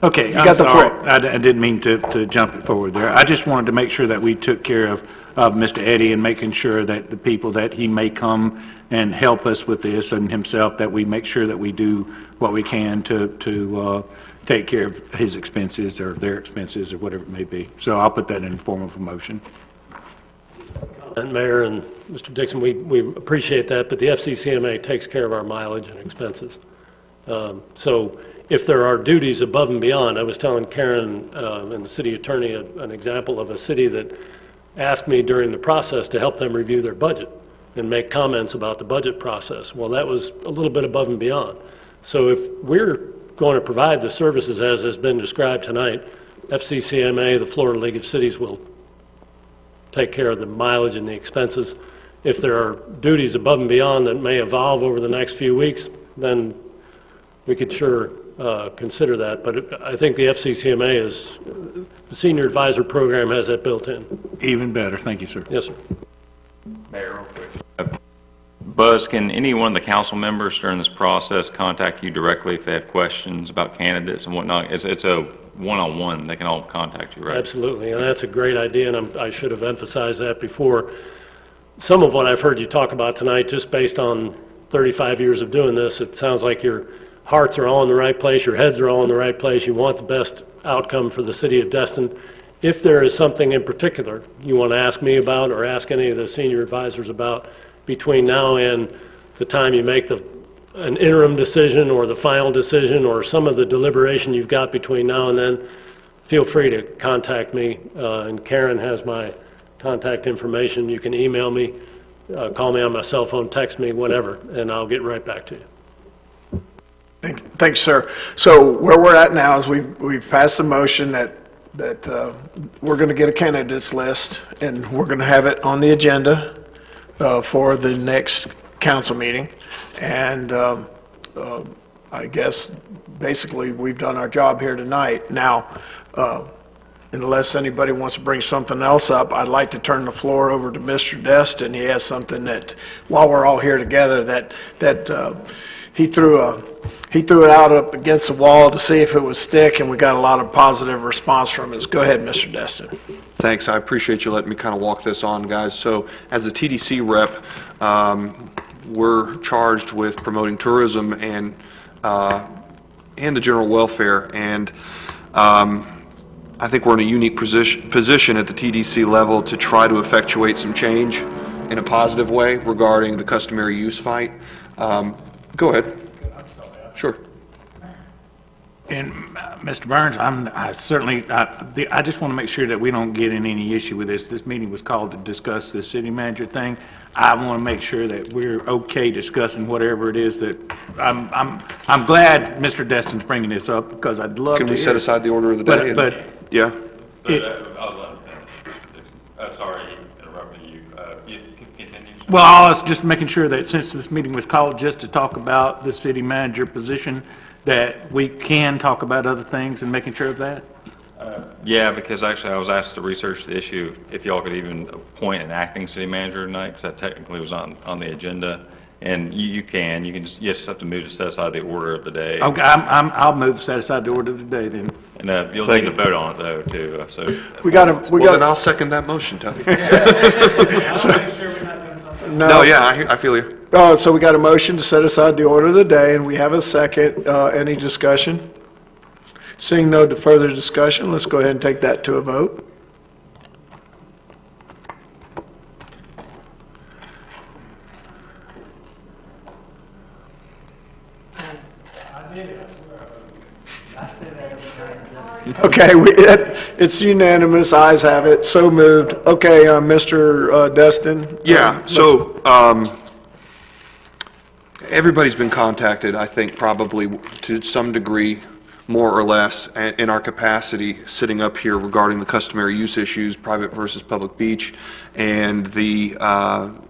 Okay, got I'm the sorry. floor. I didn't mean to jump it forward there. I just wanted to make sure that we took care of Mr. Eddie and making sure that the people that he may come and help us with this and himself, that we make sure that we do what we can to take care of his expenses or their expenses or whatever it may be. So I'll put that in the form of a motion. And Mayor and Mr. Dixon, we appreciate that, but the FCCMA takes care of our mileage and expenses. So if there are duties above and beyond, I was telling Karen and the city attorney an example of a city that asked me during the process to help them review their budget and make comments about the budget process. Well, that was a little bit above and beyond. So if we're going to provide the services as has been described tonight, FCCMA, the Florida League of Cities, will take care of the mileage and the expenses. If there are duties above and beyond that may evolve over the next few weeks, then we could sure consider that. But I think the FCCMA is, the Senior Advisor Program has that built in. Even better. Thank you, sir. Yes, sir. Mayor, real quick. Buzz, can any one of the council members during this process contact you directly if they have questions about candidates and whatnot? It's a one-on-one. They can all contact you, right? Absolutely, and that's a great idea, and I should have emphasized that before. Some of what I've heard you talk about tonight, just based on 35 years of doing this, it sounds like your hearts are all in the right place, your heads are all in the right place, you want the best outcome for the city of Destin. If there is something in particular you want to ask me about or ask any of the senior advisors about between now and the time you make an interim decision or the final decision or some of the deliberation you've got between now and then, feel free to contact me. And Karen has my contact information. You can email me, call me on my cell phone, text me, whatever, and I'll get right back to you. Thanks, sir. So where we're at now is we've passed a motion that we're going to get a candidates list, and we're going to have it on the agenda for the next council meeting. And I guess basically we've done our job here tonight. Now, unless anybody wants to bring something else up, I'd like to turn the floor over to Mr. Destin. He has something that, while we're all here together, that he threw it out up against the wall to see if it would stick, and we got a lot of positive response from it. Go ahead, Mr. Destin. Thanks. I appreciate you letting me kind of walk this on, guys. So as a TDC rep, we're charged with promoting tourism and the general welfare. And I think we're in a unique position at the TDC level to try to effectuate some change in a positive way regarding the customary use fight. Go ahead. Sure. And Mr. Burns, I just want to make sure that we don't get in any issue with this. This meeting was called to discuss the city manager thing. I want to make sure that we're okay discussing whatever it is that, I'm glad Mr. Destin's bringing this up because I'd love to Can we hear set it. aside the order of the day? But Yeah. Sorry, interrupting you. You can continue. well, I was just making sure that since this meeting was called just to talk about the city manager position, that we can talk about other things and making sure of that. Yeah, because actually I was asked to research the issue if y'all could even appoint an acting city manager tonight, because that technically was on the agenda. And you just have to move to set aside the order of the day. Okay, I'll move to set aside the order of the day then. And you'll need to vote on it though, too, so. Then I'll second that motion, Tuffy. No, yeah, I feel you. So we got a motion to set aside the order of the day, and we have a second. Any discussion? Seeing no further discussion, let's go ahead and take that to a vote. Okay, it's unanimous, ayes have it, so moved. Okay, Mr. Destin? Yeah, so everybody's been contacted, I think, probably to some degree more or less, in our capacity, sitting up here regarding the customary use issues, private versus public beach, and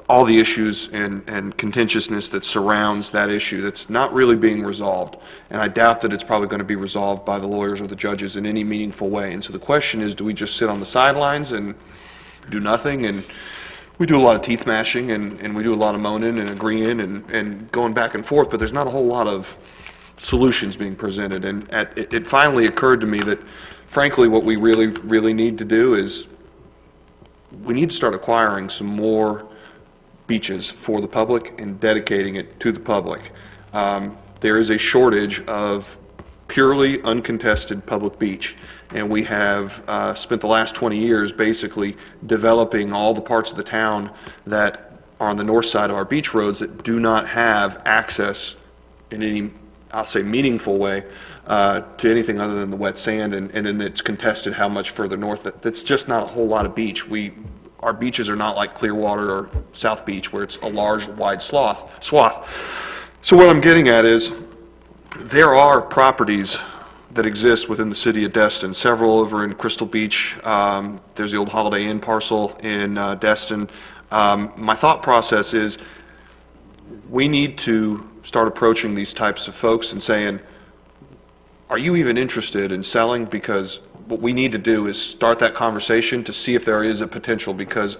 all the issues and contentiousness that surrounds that issue that's not really being resolved. And I doubt that it's probably going to be resolved by the lawyers or the judges in any meaningful way. And so the question is, do we just sit on the sidelines and do nothing? And we do a lot of teeth mashing, and we do a lot of moaning and agreeing and going back and forth, but there's not a whole lot of solutions being presented. And it finally occurred to me that, frankly, what we really, really need to do is we need to start acquiring some more beaches for the public and dedicating it to the public. There is a shortage of purely uncontested public beach, and we have spent the last 20 years basically developing all the parts of the town that are on the north side of our beach roads that do not have access in any, I'll say, meaningful way to anything other than the wet sand, and then it's contested how much further north. That's just not a whole lot of beach. Our beaches are not like Clearwater or South Beach, where it's a large, wide swath. So what I'm getting at is there are properties that exist within the city of Destin, several over in Crystal Beach. There's the old Holiday Inn parcel in Destin. My thought process is we need to start approaching these types of folks and saying, are you even interested in selling? Because what we need to do is start that conversation to see if there is a potential, because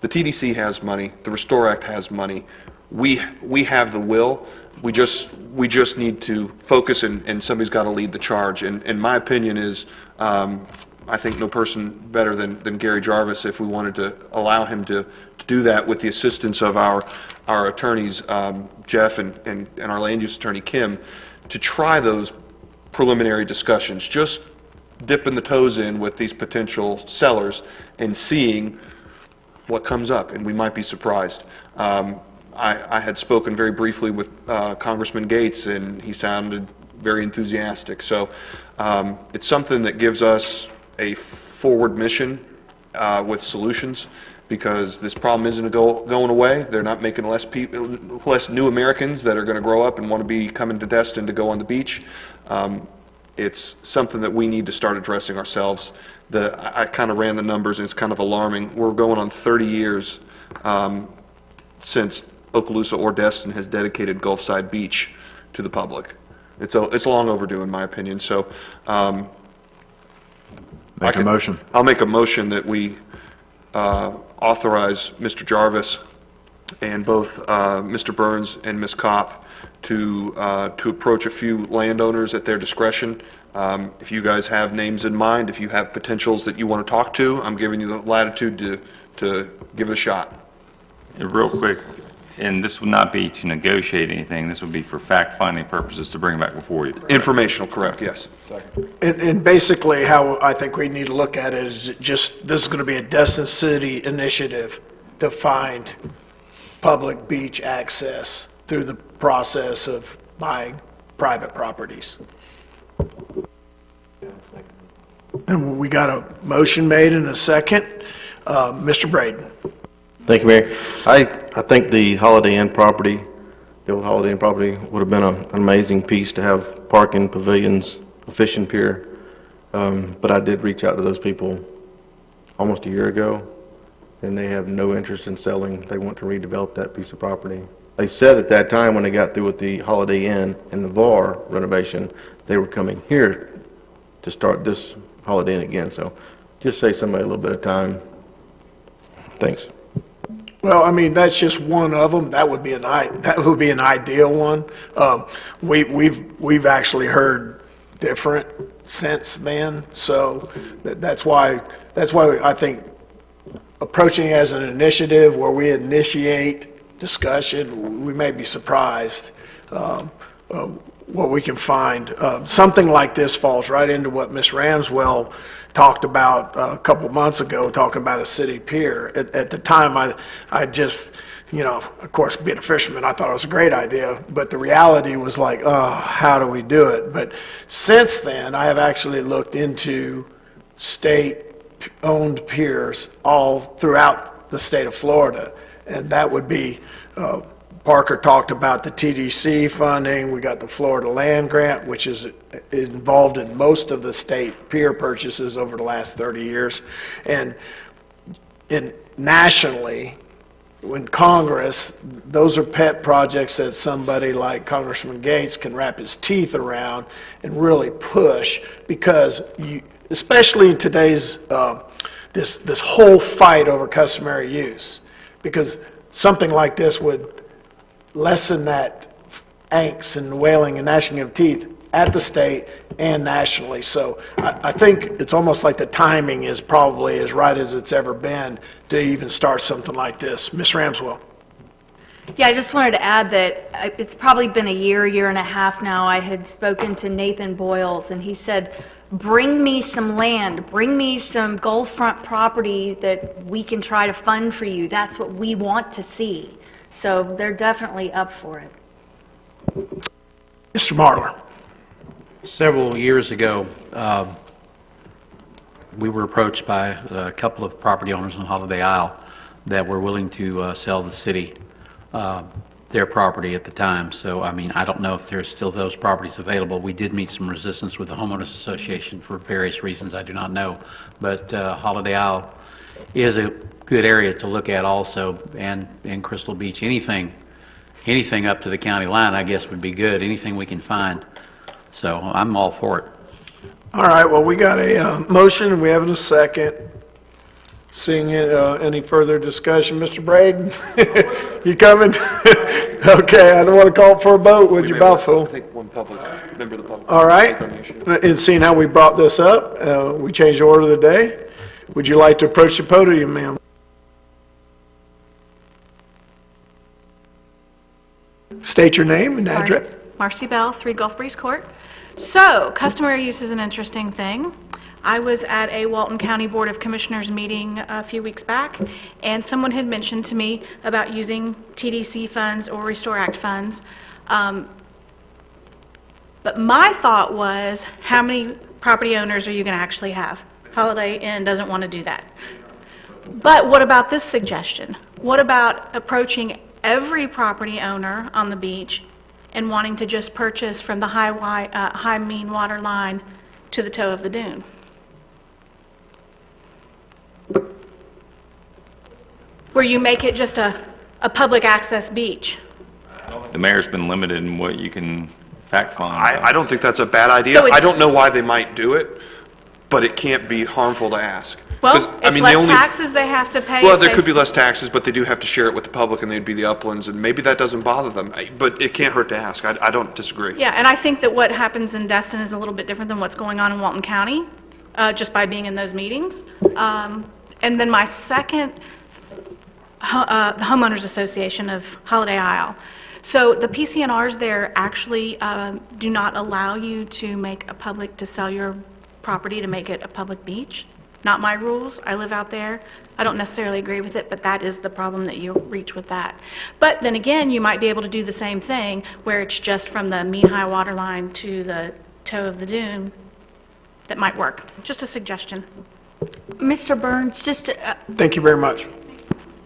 the TDC has money, the Restore Act has money, we have the will, we just need to focus, and somebody's got to lead the charge. And my opinion is, I think no person better than Gary Jarvis, if we wanted to allow him to do that with the assistance of our attorneys, Jeff and our land use attorney, Kim, to try those preliminary discussions, just dipping the toes in with these potential sellers and seeing what comes up, and we might be surprised. I had spoken very briefly with Congressman Gates, and he sounded very enthusiastic. So it's something that gives us a forward mission with solutions, because this problem isn't going away. They're not making less new Americans that are going to grow up and want to be coming to Destin to go on the beach. It's something that we need to start addressing ourselves. I kind of ran the numbers, and it's kind of alarming. We're going on 30 years since Okaloosa or Destin has dedicated Gulfside Beach to the public. It's long overdue, in my opinion. So Make a motion. I'll make a motion that we authorize Mr. Jarvis and both Mr. Burns and Ms. Kopp to approach a few landowners at their discretion. If you guys have names in mind, if you have potentials that you want to talk to, I'm giving you the latitude to give it a shot. Real quick, and this would not be to negotiate anything, this would be for fact-finding purposes to bring back before you. Informational, correct, yes. And basically, how I think we need to look at it is just, this is going to be a Destin City initiative to find public beach access through the process of buying private properties. And we got a motion made in a second. Mr. Braden. Thank you, Mayor. I think the Holiday Inn property, the old Holiday Inn property, would have been an amazing piece to have parking, pavilions, a fishing pier. But I did reach out to those people almost a year ago, and they have no interest in selling. They want to redevelop that piece of property. They said at that time, when they got through with the Holiday Inn and the VAR renovation, they were coming here to start this Holiday Inn again. So just save somebody a little bit of time. Thanks. Well, I mean, that's just one of them. That would be an ideal one. We've actually heard different since then. So that's why I think approaching it as an initiative where we initiate discussion, we may be surprised what we can find. Something like this falls right into what Ms. Ramswell talked about a couple months ago, talking about a city pier. At the time, I just, of course, being a fisherman, I thought it was a great idea, but the reality was like, oh, how do we do it? But since then, I have actually looked into state-owned piers all throughout the state of Florida, and that would be Parker talked about the TDC funding. We got the Florida Land Grant, which is involved in most of the state pier purchases over the last 30 years. And nationally, in Congress, those are pet projects that somebody like Congressman Gates can wrap his teeth around and really push, because especially in today's, this whole fight over customary use, because something like this would lessen that angst and wailing and gnashing of teeth at the state and nationally. So I think it's almost like the timing is probably as right as it's ever been to even start something like this. Ms. Ramswell. Yeah, I just wanted to add that it's probably been a year and a half now. I had spoken to Nathan Boyles, and he said, bring me some land, bring me some Gulf front property that we can try to fund for you. That's what we want to see. So they're definitely up for it. Mr. Marlar. Several years ago, we were approached by a couple of property owners on Holiday Isle that were willing to sell the city their property at the time. So, I mean, I don't know if there's still those properties available. We did meet some resistance with the Homeowners Association for various reasons I do not know. But Holiday Isle is a good area to look at also, and in Crystal Beach. Anything up to the county line, I guess, would be good. Anything we can find. So I'm all for it. All right, well, we got a motion, and we have a second. Seeing any further discussion, Mr. Braden, you coming? Okay, I don't want to call for a vote. Would you, Balfour? I think one member of the public. All right, and seeing how we brought this up, we changed the order of the day. Would you like to approach the podium, ma'am? State your name and address. Marcy Bell, 3 Gulf Breeze Court. So, customary use is an interesting thing. I was at a Walton County Board of Commissioners meeting a few weeks back, and someone had mentioned to me about using TDC funds or Restore Act funds. But my thought was, how many property owners are you going to actually have? Holiday Inn doesn't want to do that. But what about this suggestion? What about approaching every property owner on the beach and wanting to just purchase from the high mean water line to the toe of the dune? Where you make it just a public access beach. The mayor's been limited in what you can fact find. I don't think that's a bad idea. So I don't know why they might do it, but it can't be harmful to ask. Well, it's less taxes they have to pay. Well, there could be less taxes, but they do have to share it with the public, and they'd be the uplands, and maybe that doesn't bother them. But it can't hurt to ask. I don't disagree. Yeah, and I think that what happens in Destin is a little bit different than what's going on in Walton County, just by being in those meetings. And then my second, the Homeowners Association of Holiday Isle. So the PCNRs there actually do not allow you to sell your property to make it a public beach. Not my rules. I live out there. I don't necessarily agree with it, but that is the problem that you reach with that. But then again, you might be able to do the same thing where it's just from the mean high water line to the toe of the dune. That might work. Just a suggestion. Mr. Burns, just... Thank you very much.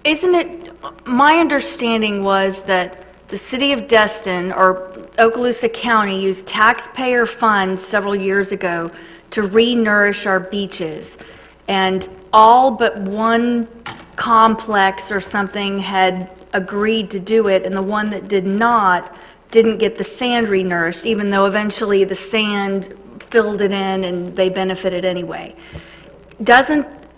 Isn't it, my understanding was that the city of Destin or Okaloosa County used taxpayer funds several years ago to re-nourish our beaches. And all but one complex or something had agreed to do it, and the one that did not didn't get the sand re-nourished, even though eventually the sand filled it in and they benefited anyway.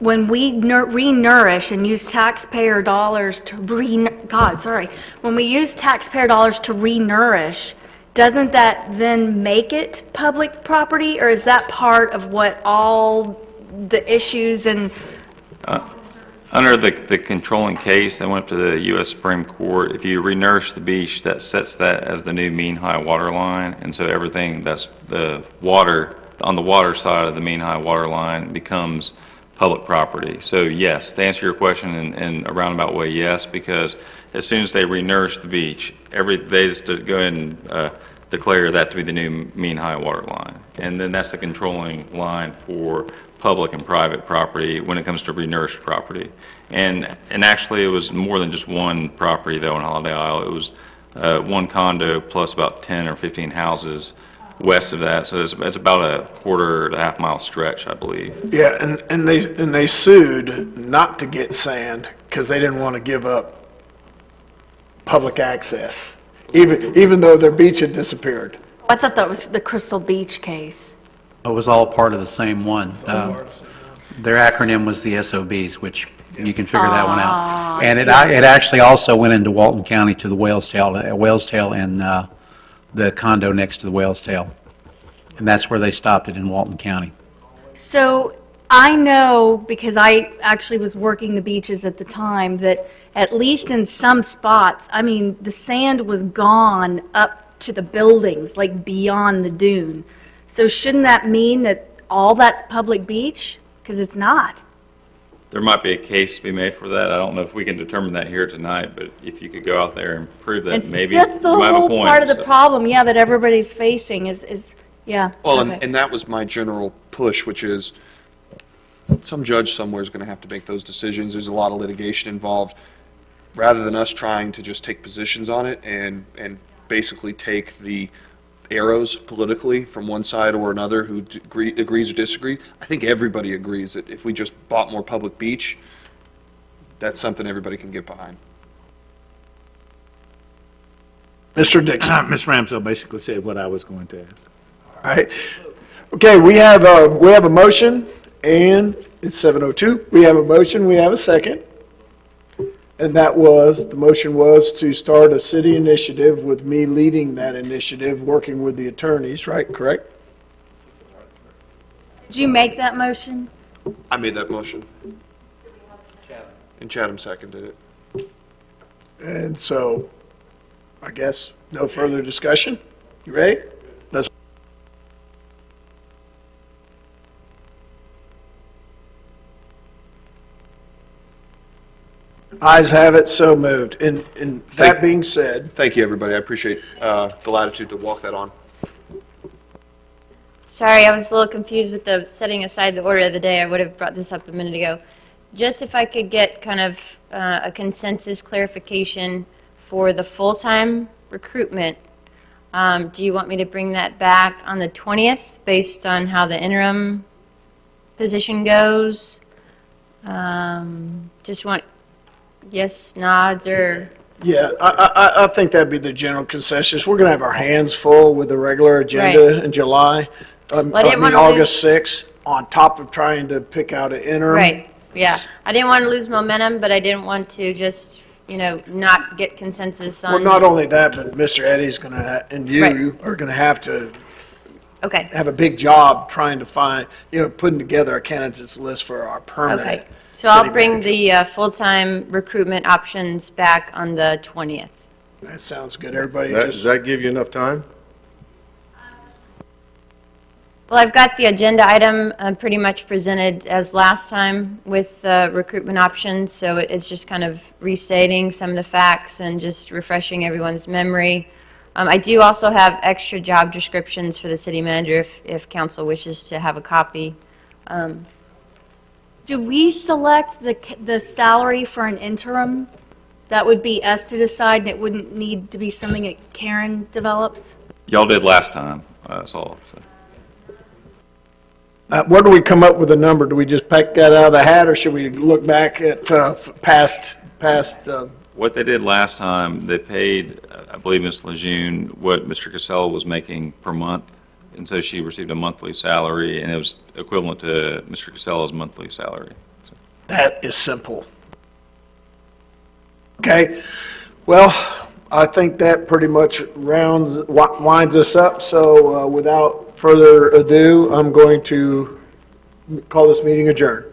When we re-nourish and use taxpayer dollars to when we use taxpayer dollars to re-nourish, doesn't that then make it public property, or is that part of what all the issues and... Under the controlling case that went to the U.S. Supreme Court, if you re-nourish the beach, that sets that as the new mean high water line, and so everything that's the water, on the water side of the mean high water line becomes public property. So yes, to answer your question in a roundabout way, yes, because as soon as they re-nourish the beach, they just go ahead and declare that to be the new mean high water line. And then that's the controlling line for public and private property when it comes to re-nourished property. And actually it was more than just one property though in Holiday Isle. It was one condo plus about 10 or 15 houses west of that. So it's about a quarter to half mile stretch, I believe. Yeah, and they sued not to get sand because they didn't want to give up public access, even though their beach had disappeared. I thought that was the Crystal Beach case. It was all part of the same one. Their acronym was the SOBs, which you can figure that one out. And it actually also went into Walton County to the Whale's Tail and the condo next to the Whale's Tail. And that's where they stopped it, in Walton County. So I know, because I actually was working the beaches at the time, that at least in some spots, I mean, the sand was gone up to the buildings, like beyond the dune. So shouldn't that mean that all that's public beach? Because it's not. There might be a case to be made for that. I don't know if we can determine that here tonight, but if you could go out there and prove that, maybe That's the you might have a whole point. part of the So- problem, yeah, that everybody's facing is yeah. Well, okay. and that was my general push, which is some judge somewhere is going to have to make those decisions. There's a lot of litigation involved. Rather than us trying to just take positions on it and basically take the arrows politically from one side or another who agrees or disagrees, I think everybody agrees that if we just bought more public beach, that's something everybody can get behind. Mr. Dixon. Ms. Ramsell basically said what I was going to ask. All right. Okay, we have a motion, and it's 7:02. We have a motion, we have a second. And the motion was to start a city initiative with me leading that initiative, working with the attorneys, right? Correct? Did you make that motion? I made that motion. And Chatham seconded it. And so, I guess, no further discussion? You ready? Let's. Ayes have it, so moved. And that being said, Thank you, everybody. I appreciate the latitude to walk that on. Sorry, I was a little confused with the setting aside the order of the day. I would have brought this up a minute ago. Just if I could get kind of a consensus clarification for the full-time recruitment, do you want me to bring that back on the 20th based on how the interim position goes? Just want yes, nods, or? yeah, I think that'd be the general consensus. We're going to have our hands full with the regular agenda Right. in July. Well, I didn't wanna August 6th, on top of trying to pick out an interim. Right, yeah. I didn't want to lose momentum, but I didn't want to just, not get consensus on. Well, not only that, but Mr. Eddie's going to, and you Right. are going to have to Okay, have a big job trying to find, putting together a candidates list for our permanent. okay. So I'll city bring manager. the full-time recruitment options back on the 20th. That sounds good. Everybody Does just, that give you enough time? Well, I've got the agenda item pretty much presented as last time with recruitment options, so it's just kind of restating some of the facts and just refreshing everyone's memory. I do also have extra job descriptions for the city manager if council wishes to have a copy. Do we select the salary for an interim? That would be us to decide, and it wouldn't need to be something that Karen develops? Y'all did last time, that's all. So. where do we come up with a number? Do we just pick that out of the hat, or should we look back at past? What they did last time, they paid, I believe, Ms. Lejeune what Mr. Casella was making per month, and so she received a monthly salary, and it was equivalent to Mr. Casella's monthly salary. So. That is simple. Okay, well, I think that pretty much winds us up, so without further ado, I'm going to call this meeting adjourned.